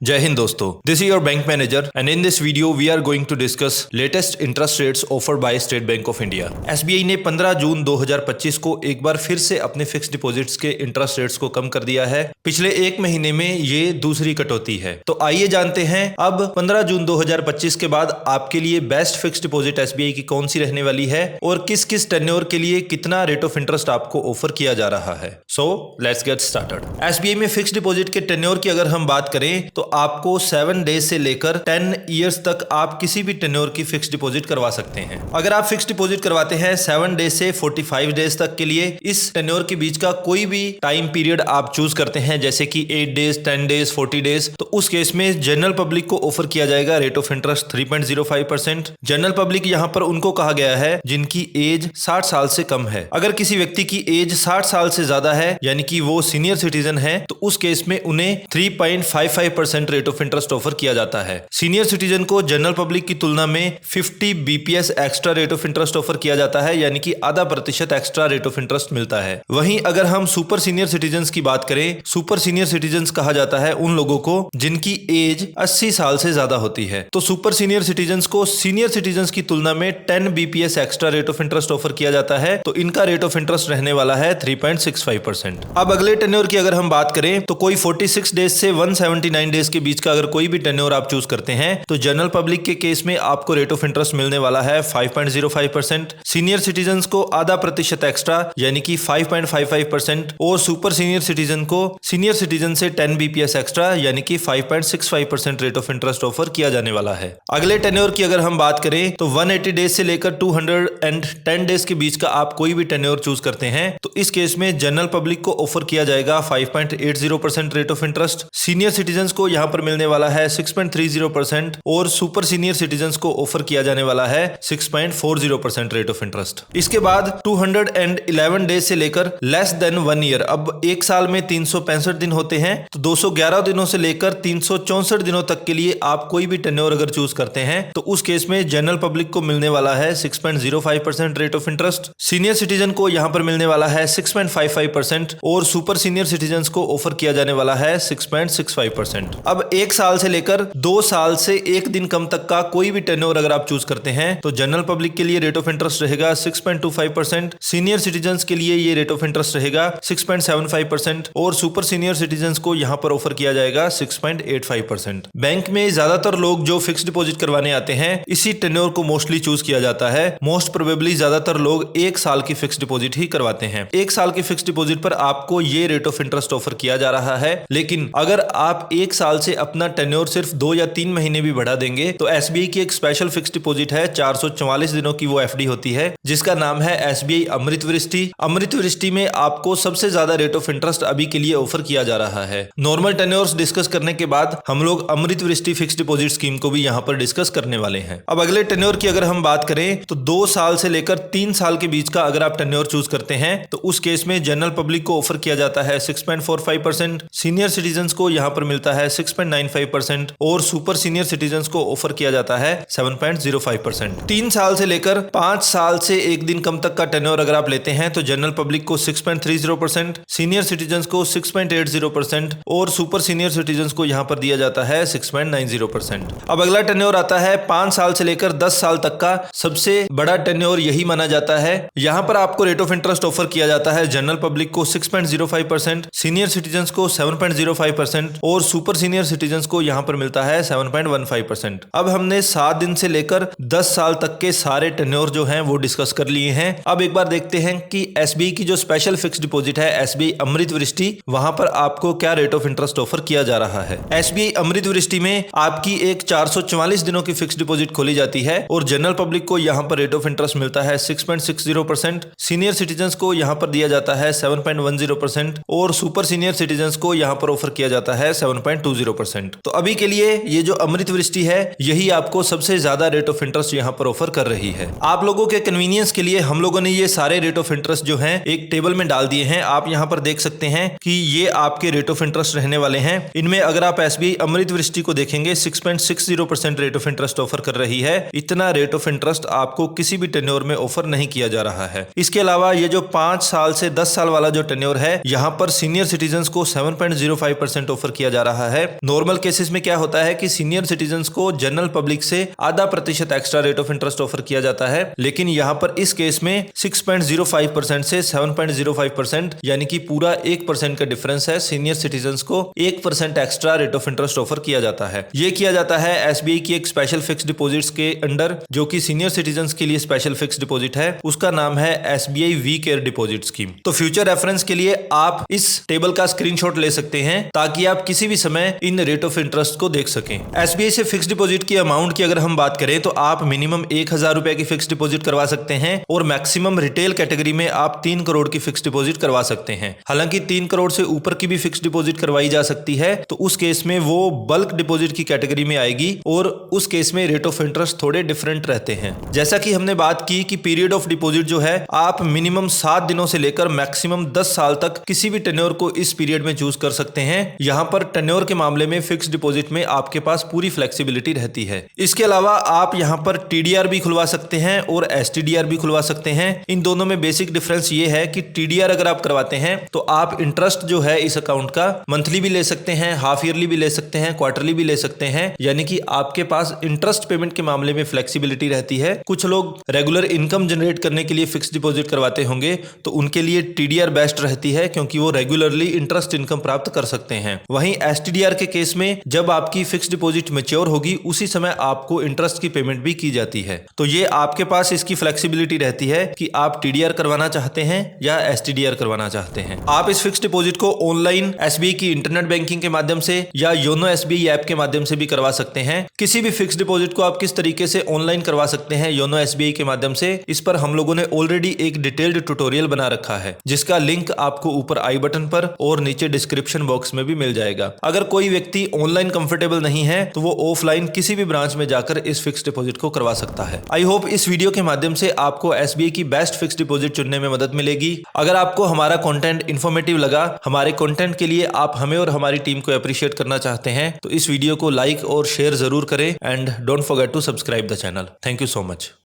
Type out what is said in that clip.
जय हिंद दोस्तों, this is your bank manager and in this video we are going to discuss latest interest rates offered by State Bank of India. SBI ने 15 जून 2025 को एक बार फिर से अपने फिक्स डिपॉजिट्स के इंटरेस्ट रेट्स को कम कर दिया है। पिछले एक महीने में ये दूसरी कटौती है। तो आइए जानते हैं अब 15 जून 2025 के बाद आपके लिए बेस्ट फिक्स डिपॉजिट एसबीआई की कौन सी रहने वाली है और किस किस टेन्योर के लिए कितना रेट ऑफ इंटरेस्ट आपको ऑफर किया जा रहा है। So let's get started. SBI में फिक्स डिपॉजिट के टेन्योर की अगर हम बात करें तो आपको 7 डेज से लेकर 10 इयर्स तक आप किसी भी टेन्योर की फिक्स डिपॉजिट करवा सकते हैं। अगर आप फिक्स डिपॉजिट करवाते हैं 7 डेज से 45 डेज तक के लिए, इस टेन्योर के बीच का कोई भी टाइम पीरियड आप चूज करते हैं जैसे कि 8 डेज, 10 डेज, 40 डेज, तो उस केस में जनरल पब्लिक को ऑफर किया जाएगा rate of interest 3.05%। General public यहां पर उनको कहा गया है जिनकी एज 60 साल से कम है। अगर किसी व्यक्ति की एज 60 साल से ज्यादा है यानी कि वो सीनियर सिटीजन है तो उस केस में उन्हें 3.55% रेट ऑफ इंटरेस्ट ऑफर किया जाता है। सीनियर सिटीजन को जनरल पब्लिक की तुलना में 50 BPS extra rate of interest offer किया जाता है यानी कि आधा प्रतिशत एक्स्ट्रा रेट ऑफ इंटरेस्ट मिलता है। वहीं अगर हम सुपर सीनियर सिटीजन की बात करें, सुपर सीनियर सिटीजन कहा जाता है उन लोगों को जिनकी एज 80 साल से ज्यादा होती है। तो सुपर सीनियर सिटीजन को सीनियर सिटीजन की तुलना में 10 BPS extra rate of interest offer किया जाता है। तो इनका रेट ऑफ इंटरेस्ट रहने वाला है 3.65%। अब अगले टेन्योर की अगर हम बात करें तो कोई 46 डेज से 179 डेज के बीच का अगर कोई भी टेन्योर आप चूज करते हैं तो जनरल पब्लिक के केस में आपको रेट ऑफ इंटरेस्ट मिलने वाला है 5.05%। सीनियर सिटीजन को आधा प्रतिशत एक्स्ट्रा यानी कि 5.55% और सुपर सीनियर सिटीजन को सीनियर सिटीजन से 10 बीपीएस एक्स्ट्रा यानी कि 5.65% रेट ऑफ इंटरेस्ट ऑफर किया जाने वाला है। अगले टेन्योर की अगर हम बात करें तो 180 डेज से लेकर 210 डेज के बीच का आप कोई भी टेन्योर चूज करते हैं तो इस केस में जनरल पब्लिक को ऑफर किया जाएगा 5.80% rate of interest. Senior citizen को यहां पर मिलने वाला है 6.30% और सुपर सीनियर सिटीजन को ऑफर किया जाने वाला है 6.40% रेट ऑफ इंटरेस्ट। इसके बाद 211 डेज से लेकर लेस देन 1 ईयर, अब एक साल में 365 दिन होते हैं तो 211 दिनों से लेकर 364 दिनों तक के लिए आप कोई भी टेन्योर अगर चूज करते हैं तो उस केस में जनरल पब्लिक को मिलने वाला है 6.05% rate of interest. Senior citizen को यहां पर मिलने वाला है 6.55% और सुपर सीनियर सिटीजन को ऑफर किया जाने वाला है 6.65%। अब एक साल से लेकर 2 साल से 1 दिन कम तक का कोई भी टेन्योर अगर आप चूज करते हैं तो जनरल पब्लिक के लिए रेट ऑफ इंटरेस्ट रहेगा 6.25%। सीनियर सिटीजन के लिए ये रेट ऑफ इंटरेस्ट रहेगा 6.75% और सुपर सीनियर सिटीजन को यहां पर ऑफर किया जाएगा 6.85%। बैंक में ज्यादातर लोग जो फिक्स डिपॉजिट करवाने आते हैं इसी टेन्योर को मोस्टली चूज किया जाता है। मोस्ट प्रोबेबली ज्यादातर लोग 1 साल की फिक्स डिपॉजिट ही करवाते हैं। 1 साल की फिक्स डिपॉजिट पर आपको ये रेट ऑफ इंटरेस्ट ऑफर किया जा रहा है, लेकिन अगर आप 1 साल से अपना टेन्योर सिर्फ 2 या 3 महीने भी बढ़ा देंगे तो एसबीआई की एक स्पेशल फिक्स डिपॉजिट है 444 दिनों की वो एफडी होती है जिसका नाम है एसबीआई अमृत वृष्टि। अमृत वृष्टि में आपको सबसे ज्यादा रेट ऑफ इंटरेस्ट अभी के लिए ऑफर किया जा रहा है। नॉर्मल टेन्योर्स डिस्कस करने के बाद हम लोग अमृत वृष्टि फिक्स डिपॉजिट स्कीम को भी यहां पर डिस्कस करने वाले हैं। अब अगले टेन्योर की अगर हम बात करें तो 2 साल से लेकर 3 साल के बीच का अगर आप टेन्योर चूज करते हैं तो उस केस में जनरल पब्लिक को ऑफर किया जाता है 6.45%। सीनियर सिटीजन को यहां पर मिलता है 6.95% और सुपर सीनियर सिटीजन को ऑफर किया जाता है 7.05%। 3 साल से लेकर 5 साल से 1 दिन कम तक का टेन्योर अगर आप लेते हैं तो जनरल पब्लिक को 6.30%, सीनियर सिटीजन को 6.80% और सुपर सीनियर सिटीजन को यहां पर दिया जाता है 6.90%। अब अगला टेन्योर आता है 5 साल से लेकर 10 साल तक का। सबसे बड़ा टेन्योर यही माना जाता है। यहां पर आपको रेट ऑफ इंटरेस्ट ऑफर किया जाता है जनरल पब्लिक को 6.05%, सीनियर सिटीजन को 7.05% और सुपर सीनियर सिटीजन को यहां पर मिलता है 7.15%। अब हमने 7 दिन से लेकर 10 साल तक के सारे टेन्योर जो हैं वो डिस्कस कर लिए हैं। अब एक बार देखते हैं कि एसबीआई की जो स्पेशल फिक्स डिपॉजिट है एसबीआई अमृत वृष्टि, वहां पर आपको क्या रेट ऑफ इंटरेस्ट ऑफर किया जा रहा है। एसबीआई अमृत वृष्टि में आपकी एक 444 दिनों की फिक्स डिपॉजिट खोली जाती है और जनरल पब्लिक को यहां पर रेट ऑफ इंटरेस्ट मिलता है 6.60%। सीनियर सिटीजन को यहां पर दिया जाता है 7.10% और सुपर सीनियर सिटीजन को यहां पर ऑफर किया जाता है 7.20%। तो अभी के लिए ये जो अमृत वृष्टि है यही आपको सबसे ज्यादा रेट ऑफ इंटरेस्ट यहां पर ऑफर कर रही है। आप लोगों के कन्वीनियंस के लिए हम लोगों ने ये सारे रेट ऑफ इंटरेस्ट जो हैं एक टेबल में डाल दिए हैं। आप यहां पर देख सकते हैं कि ये आपके रेट ऑफ इंटरेस्ट रहने वाले हैं। इनमें अगर आप एसबीआई अमृत वृष्टि को देखेंगे 6.60% रेट ऑफ इंटरेस्ट ऑफर कर रही है। इतना रेट ऑफ इंटरेस्ट आपको किसी भी टेन्योर में ऑफर नहीं किया जा रहा है। इसके अलावा ये जो 5 साल से 10 साल वाला जो टेन्योर है यहाँ पर सीनियर सिटीजन को 7.05% ऑफर किया जा रहा है नॉर्मल केसेस में क्या होता है कि सीनियर सिटीजन को जनरल पब्लिक से आधा प्रतिशत extra rate of interest offer किया जाता है, लेकिन यहाँ पर इस केस में 6.05% से 7.05% यानी कि पूरा 1% का डिफरेंस है। सीनियर सिटीजन को 1% extra rate of interest offer किया जाता है। ये किया जाता है एसबीआई की एक स्पेशल फिक्स डिपॉजिट्स के अंडर, जो कि सीनियर सिटीजन के लिए स्पेशल फिक्स डिपॉजिट है। उसका नाम है SBI we care deposit scheme. तो फ्यूचर रेफरेंस के लिए आप इस टेबल का स्क्रीनशॉट ले सकते हैं ताकि आप किसी भी समय इन रेट ऑफ इंटरेस्ट को देख सकें। एसबीआई से फिक्स डिपॉजिट की अमाउंट की अगर हम बात करें तो आप मिनिमम 1000 रुपए की फिक्स डिपॉजिट करवा सकते हैं और मैक्सिमम रिटेल कैटेगरी में आप 3 करोड़ की फिक्स डिपॉजिट करवा सकते हैं। हालांकि 3 करोड़ से ऊपर की भी फिक्स डिपॉजिट करवाई जा सकती है, तो उस केस में वो बल्क डिपॉजिट की कैटेगरी में आएगी और उस केस में रेट ऑफ इंटरेस्ट थोड़े डिफरेंट रहते हैं। जैसा कि हमने बात की कि पीरियड ऑफ डिपॉजिट जो है आप मिनिमम 7 दिनों से लेकर मैक्सिमम 10 साल तक किसी भी टेन्योर को इस पीरियड में चूज कर सकते हैं। यहां पर टेन्योर के मामले में फिक्स डिपॉजिट में आपके पास पूरी फ्लेक्सिबिलिटी रहती है। इसके अलावा आप यहां पर टीडीआर भी खुलवा सकते हैं और एसटीडीआर भी खुलवा सकते हैं। इन दोनों में बेसिक डिफरेंस ये है कि टीडीआर अगर आप करवाते हैं तो आप इंटरेस्ट जो है इस अकाउंट का मंथली भी ले सकते हैं, हाफ ईयरली भी ले सकते हैं, क्वार्टरली भी ले सकते हैं, यानी कि आपके पास इंटरेस्ट पेमेंट के मामले में फ्लेक्सिबिलिटी रहती है। कुछ लोग रेगुलर इनकम जनरेट करने के लिए फिक्स डिपॉजिट करवाते होंगे तो उनके लिए टीडीआर बेस्ट रहती है, क्योंकि वो रेगुलरली इंटरेस्ट इनकम प्राप्त कर सकते हैं। वहीं एसटीडीआर के केस में जब आपकी फिक्स डिपॉजिट मैच्योर होगी उसी समय आपको इंटरेस्ट की पेमेंट भी की जाती है। तो ये आपके पास इसकी फ्लेक्सिबिलिटी रहती है कि आप टीडीआर करवाना चाहते हैं या एसटीडीआर करवाना चाहते हैं। आप इस फिक्स डिपॉजिट को ऑनलाइन एसबीआई की इंटरनेट बैंकिंग के माध्यम से या योनो एसबीआई ऐप के माध्यम से भी करवा सकते हैं। किसी भी फिक्स डिपॉजिट को आप किस तरीके से ऑनलाइन करवा सकते हैं योनो एसबीआई के माध्यम से, इस पर हम लोगों ने ऑलरेडी एक डिटेल्ड ट्यूटोरियल बना रखा है, जिसका लिंक आपको ऊपर आई बटन पर और नीचे डिस्क्रिप्शन बॉक्स में भी मिल जाएगा। अगर कोई व्यक्ति ऑनलाइन कंफर्टेबल नहीं है तो वो ऑफलाइन किसी भी ब्रांच में जाकर इस फिक्स डिपॉजिट को करवा सकता है। आई होप इस वीडियो के माध्यम से आपको एसबीआई की बेस्ट फिक्स डिपॉजिट चुनने में मदद मिलेगी। अगर आपको हमारा कंटेंट इंफॉर्मेटिव लगा, हमारे कंटेंट के लिए आप हमें और हमारी टीम को अप्रिशिएट करना चाहते हैं, तो इस वीडियो को लाइक और शेयर जरूर करें and don't forget to subscribe the channel. Thank you so much.